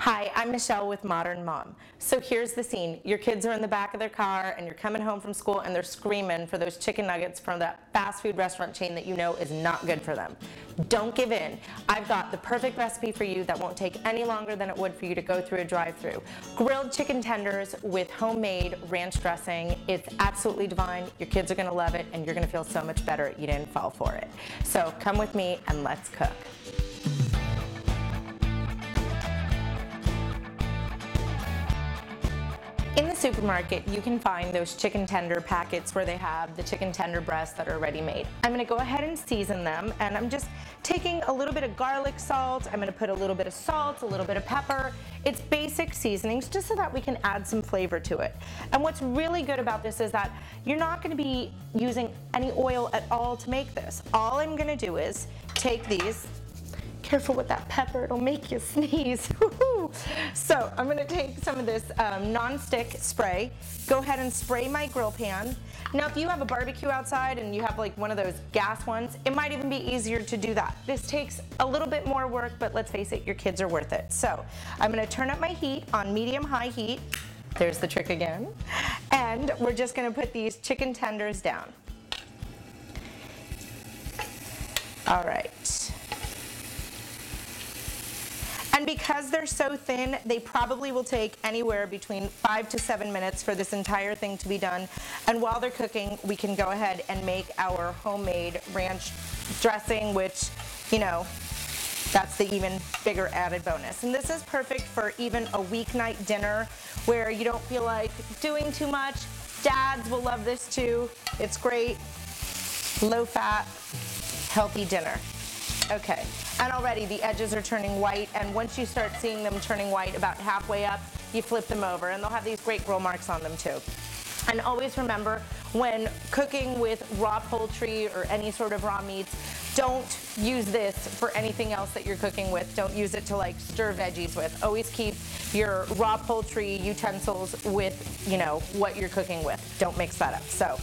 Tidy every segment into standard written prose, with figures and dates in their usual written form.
Hi, I'm Michelle with Modern Mom. So here's the scene. Your kids are in the back of their car and you're coming home from school and they're screaming for those chicken nuggets from that fast food restaurant chain that you know is not good for them. Don't give in. I've got the perfect recipe for you that won't take any longer than it would for you to go through a drive-thru. Grilled chicken tenders with homemade ranch dressing. It's absolutely divine. Your kids are gonna love it and you're gonna feel so much better you didn't fall for it. So come with me and let's cook. In the supermarket, you can find those chicken tender packets where they have the chicken tender breasts that are already made. I'm gonna go ahead and season them, and I'm just taking a little bit of garlic salt. I'm gonna put a little bit of salt, a little bit of pepper. It's basic seasonings just so that we can add some flavor to it. And what's really good about this is that you're not gonna be using any oil at all to make this. All I'm gonna do is take these. Careful with that pepper, it'll make you sneeze. So I'm gonna take some of this non-stick spray, go ahead and spray my grill pan. Now if you have a barbecue outside and you have like one of those gas ones, it might even be easier to do that. This takes a little bit more work, but let's face it, your kids are worth it. So I'm gonna turn up my heat on medium-high heat. There's the trick again. And we're just gonna put these chicken tenders down. All right. And because they're so thin, they probably will take anywhere between 5 to 7 minutes for this entire thing to be done. And while they're cooking, we can go ahead and make our homemade ranch dressing, which, you know, that's the even bigger added bonus. And this is perfect for even a weeknight dinner where you don't feel like doing too much. Dads will love this too. It's great, low-fat, healthy dinner. Okay, and already the edges are turning white, and once you start seeing them turning white about halfway up, you flip them over, and they'll have these great grill marks on them too. And always remember, when cooking with raw poultry or any sort of raw meats, don't use this for anything else that you're cooking with. Don't use it to like stir veggies with. Always keep your raw poultry utensils with, you know, what you're cooking with. Don't mix that up. So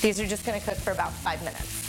these are just gonna cook for about 5 minutes.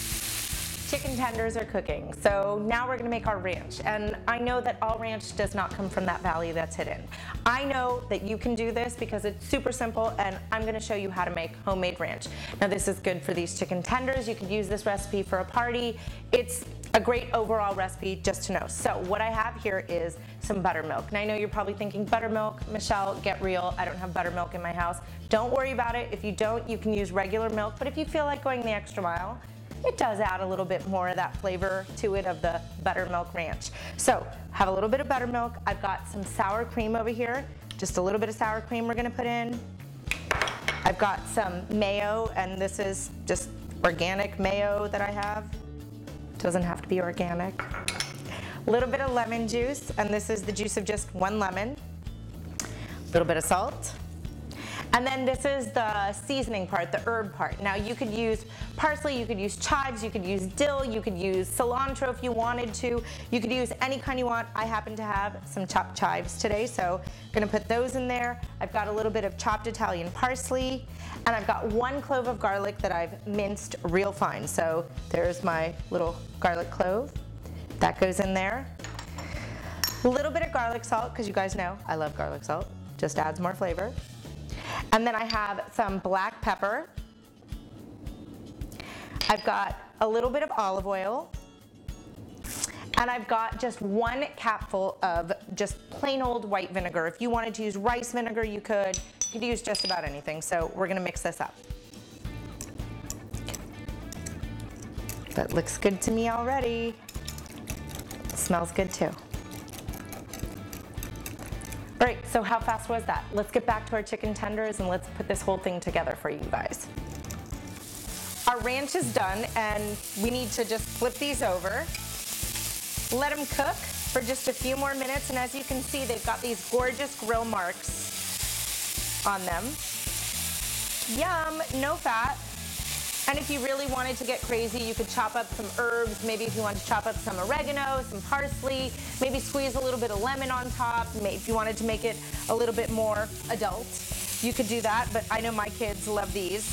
Chicken tenders are cooking, so now we're gonna make our ranch. And I know that all ranch does not come from that valley that's hidden. I know that you can do this because it's super simple, and I'm gonna show you how to make homemade ranch. Now this is good for these chicken tenders. You could use this recipe for a party. It's a great overall recipe just to know. So what I have here is some buttermilk. And I know you're probably thinking, buttermilk, Michelle, get real. I don't have buttermilk in my house. Don't worry about it. If you don't, you can use regular milk, but if you feel like going the extra mile, it does add a little bit more of that flavor to it of the buttermilk ranch. So have a little bit of buttermilk. I've got some sour cream over here. Just a little bit of sour cream we're gonna put in. I've got some mayo, and this is just organic mayo that I have. Doesn't have to be organic. A little bit of lemon juice, and this is the juice of just 1 lemon. A little bit of salt. And then this is the seasoning part, the herb part. Now you could use parsley, you could use chives, you could use dill, you could use cilantro if you wanted to. You could use any kind you want. I happen to have some chopped chives today, so I'm gonna put those in there. I've got a little bit of chopped Italian parsley, and I've got 1 clove of garlic that I've minced real fine. So there's my little garlic clove. That goes in there. A little bit of garlic salt, because you guys know I love garlic salt. Just adds more flavor. And then I have some black pepper. I've got a little bit of olive oil. And I've got just 1 capful of just plain old white vinegar. If you wanted to use rice vinegar, you could. You could use just about anything. So we're gonna mix this up. That looks good to me already. It smells good too. All right, so how fast was that? Let's get back to our chicken tenders and let's put this whole thing together for you guys. Our ranch is done, and we need to just flip these over. Let them cook for just a few more minutes, and as you can see, they've got these gorgeous grill marks on them. Yum, no fat. And if you really wanted to get crazy, you could chop up some herbs. Maybe if you want to chop up some oregano, some parsley, maybe squeeze a little bit of lemon on top. If you wanted to make it a little bit more adult, you could do that. But I know my kids love these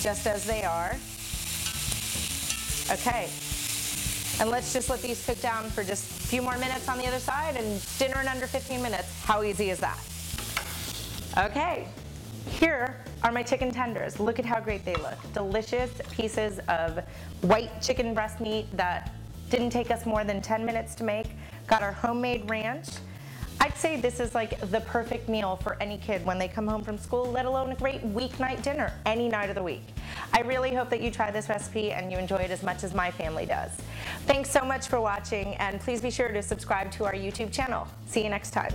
just as they are. Okay. And let's just let these cook down for just a few more minutes on the other side, and dinner in under 15 minutes. How easy is that? Okay, here are my chicken tenders. Look at how great they look. Delicious pieces of white chicken breast meat that didn't take us more than 10 minutes to make. Got our homemade ranch. I'd say this is like the perfect meal for any kid when they come home from school, let alone a great weeknight dinner any night of the week. I really hope that you try this recipe and you enjoy it as much as my family does. Thanks so much for watching, and please be sure to subscribe to our YouTube channel. See you next time.